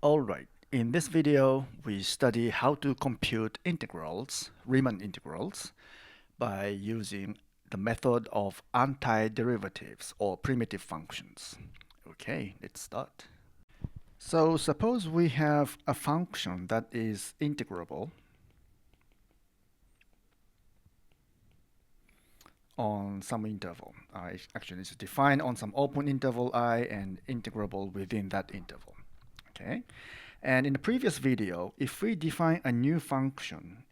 Alright, in this video we study how to compute integrals, Riemann integrals, by using the method of antiderivatives or primitive functions. Okay, let's start. So suppose we have a function that is integrable on some interval. Actually, it's defined on some open interval I and integrable within that interval. Okay, and in the previous video, if we define a new function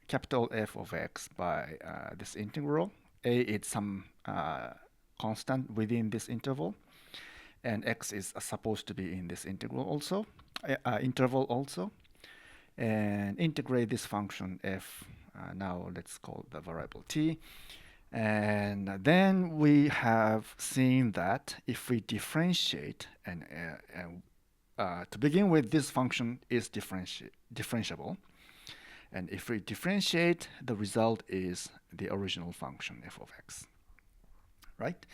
capital F of x by this integral, a is some constant within this interval, and x is supposed to be in this interval also, and integrate this function f. Now let's call the variable t. And then we have seen that if we differentiate, to begin with, this function is differentiable. And if we differentiate, the result is the original function f of x, right?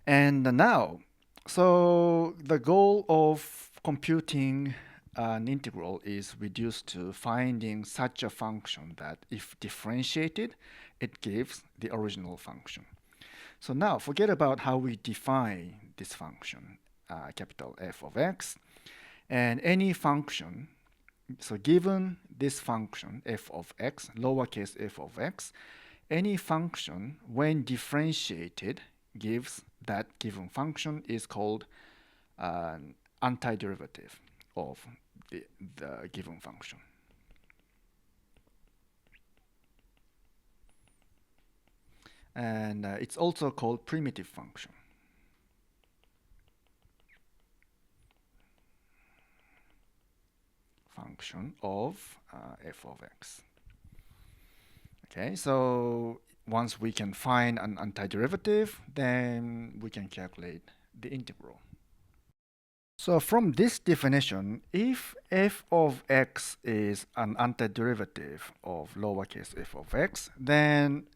And now, so the goal of computing an integral is reduced to finding such a function that if differentiated, it gives the original function. So now forget about how we define this function, capital F of x, and any function. So given this function f of x, lowercase f of x, any function when differentiated gives that given function is called an antiderivative of the given function. And it's also called primitive function. Function of f of x. Okay, so once we can find an antiderivative, then we can calculate the integral. So from this definition, if f of x is an antiderivative of lowercase f of x, then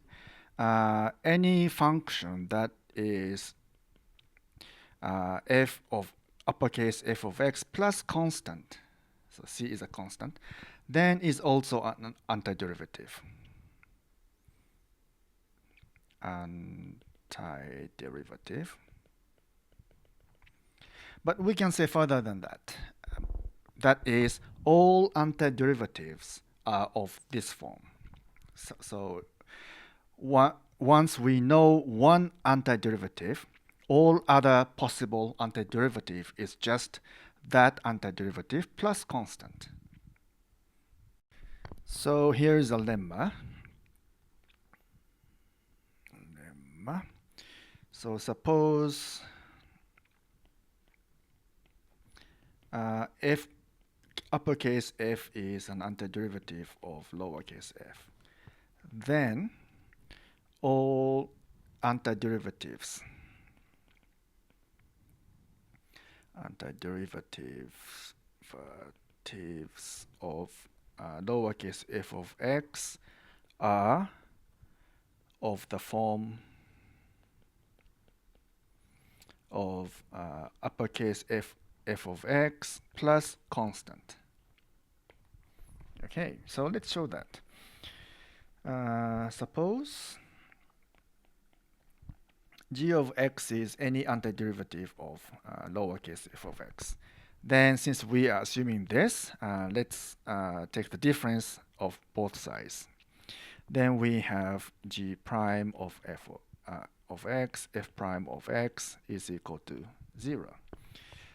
any function that is f of uppercase f of x plus constant, so c is a constant, then is also an antiderivative. But we can say further than that. That is, all antiderivatives are of this form. So once we know one antiderivative, all other possible antiderivative is just that antiderivative plus constant. So here is a lemma. So suppose f uppercase f is an antiderivative of lowercase f, then all antiderivatives of lowercase f of x are of the form of uppercase f of x plus constant. Okay, so let's show that. Suppose g of x is any antiderivative of lowercase f of x. Then since we are assuming this, let's take the difference of both sides. Then we have g prime of f of x, f prime of x is equal to 0.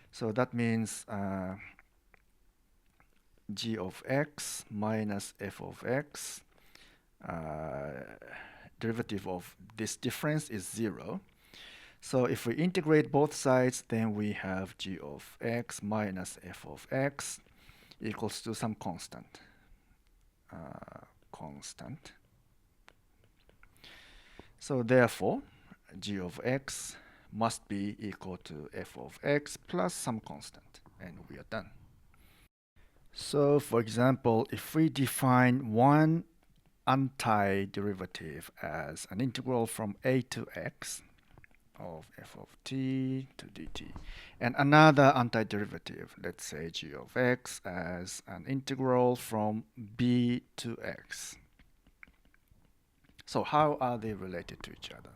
So that means g of x minus f of x, derivative of this difference is 0. So if we integrate both sides, then we have g of x minus f of x equals to some constant. So therefore, g of x must be equal to f of x plus some constant, and we are done. So for example, if we define one antiderivative as an integral from a to x, of f of t to dt. And another antiderivative, let's say g of x as an integral from b to x. So how are they related to each other?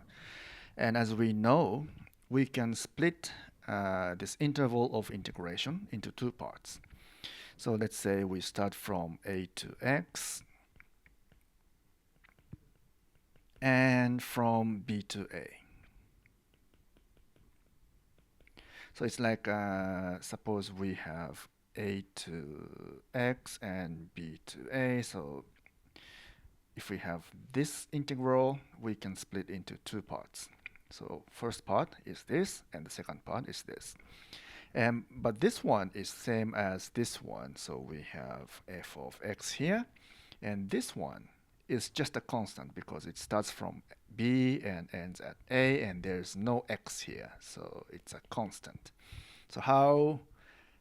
And as we know, we can split this interval of integration into two parts. So let's say we start from a to x and from b to a. So it's like, suppose we have a to x and b to a. So if we have this integral, we can split into two parts. So first part is this, and the second part is this. But this one is same as this one. So we have f of x here, and this one is just a constant because it starts from b and ends at a, and there's no x here, so it's a constant. So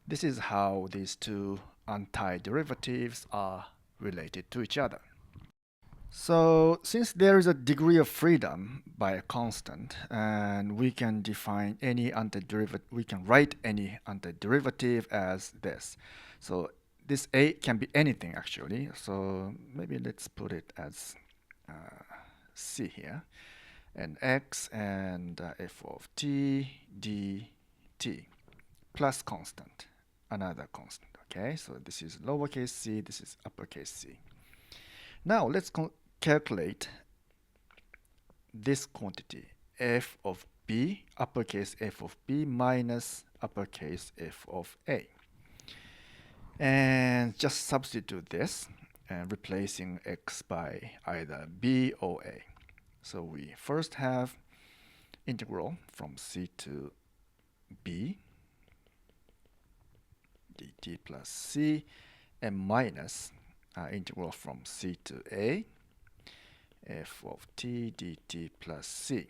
this is how these two antiderivatives are related to each other. So since there is a degree of freedom by a constant, and we can define any antiderivative, we can write any antiderivative as this. So this a can be anything actually. So maybe let's put it as c here, and x and f of t dt plus constant, another constant. Okay, so this is lowercase c, this is uppercase c. Now let's calculate this quantity, f of b, uppercase f of b minus uppercase f of a. And just substitute this, and replacing x by either b or a. So we first have integral from c to b dt plus c, and minus integral from c to a f of t dt plus c.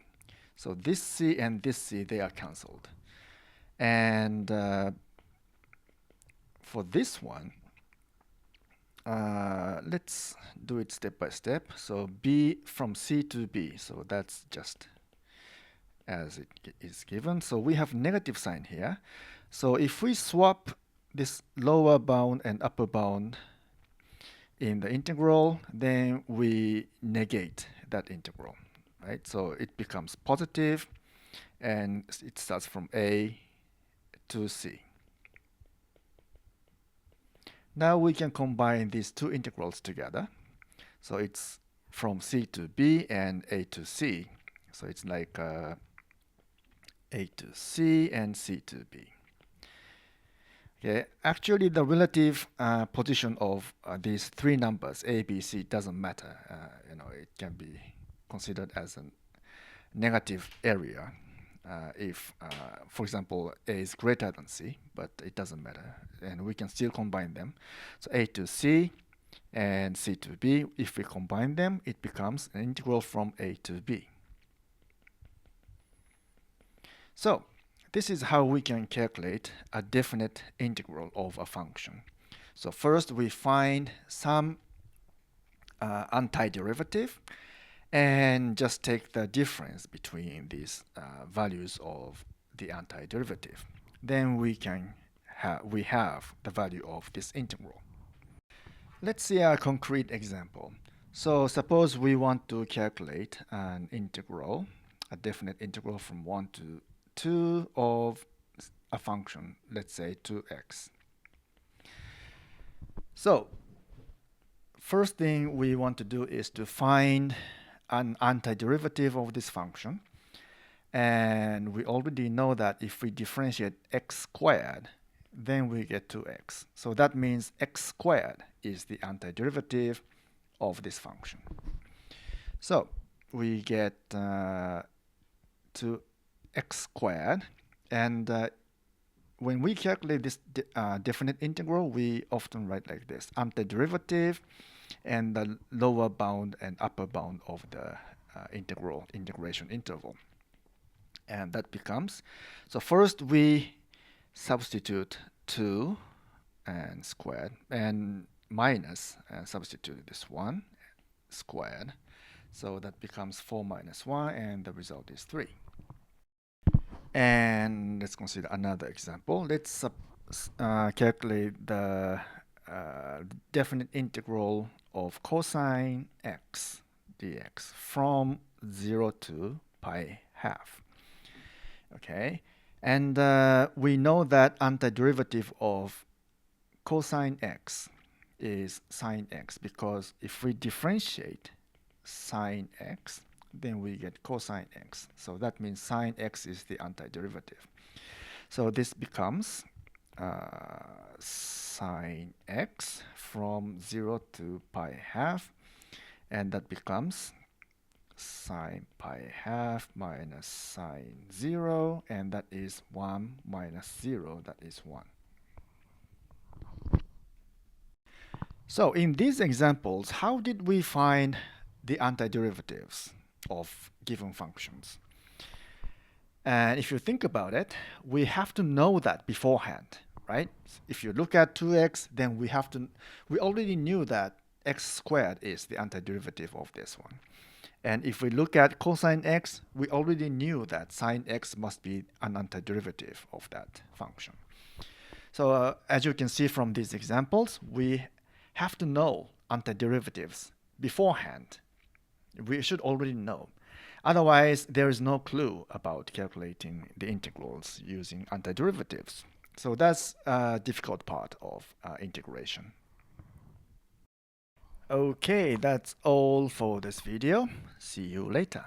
So this c and this c, they are cancelled. And for this one, let's do it step by step. So b from c to b, so that's just as it is given. So we have negative sign here. So if we swap this lower bound and upper bound in the integral, then we negate that integral, right? So it becomes positive, and it starts from a to c. Now we can combine these two integrals together. So it's from c to b and a to c. So it's like a to c and c to b. Okay, actually the relative position of these three numbers, a, b, c, doesn't matter. It can be considered as a negative area if, for example, a is greater than c, but it doesn't matter, and we can still combine them. So a to c and c to b, if we combine them, it becomes an integral from a to b. So this is how we can calculate a definite integral of a function. So first we find some antiderivative and just take the difference between these values of the antiderivative. Then we have the value of this integral. Let's see a concrete example. So suppose we want to calculate an integral, a definite integral from 1 to 2 of a function, let's say 2x. So first thing we want to do is to find an antiderivative of this function. And we already know that if we differentiate x squared, then we get 2x. So that means x squared is the antiderivative of this function. So we get 2x squared, and when we calculate this definite integral, we often write like this: antiderivative and the lower bound and upper bound of the integration interval. And that becomes, so first we substitute 2 and squared, and minus substitute this 1 squared. So that becomes 4 minus 1, and the result is 3. And let's consider another example. Let's calculate the definite integral of cosine x dx from 0 to pi half. Okay, and we know that antiderivative of cosine x is sine x, because if we differentiate sine x, then we get cosine x. So that means sine x is the antiderivative. So this becomes sine x from 0 to pi half, and that becomes sine pi half minus sine 0, and that is 1 minus 0, that is 1. So in these examples, how did we find the antiderivatives of given functions? And if you think about it, we have to know that beforehand, right? If you look at 2x, then we already knew that x squared is the antiderivative of this one. And if we look at cosine x, we already knew that sine x must be an antiderivative of that function. So as you can see from these examples, we have to know antiderivatives beforehand. We should already know. Otherwise, there is no clue about calculating the integrals using antiderivatives. So that's a difficult part of integration. Okay, that's all for this video. See you later.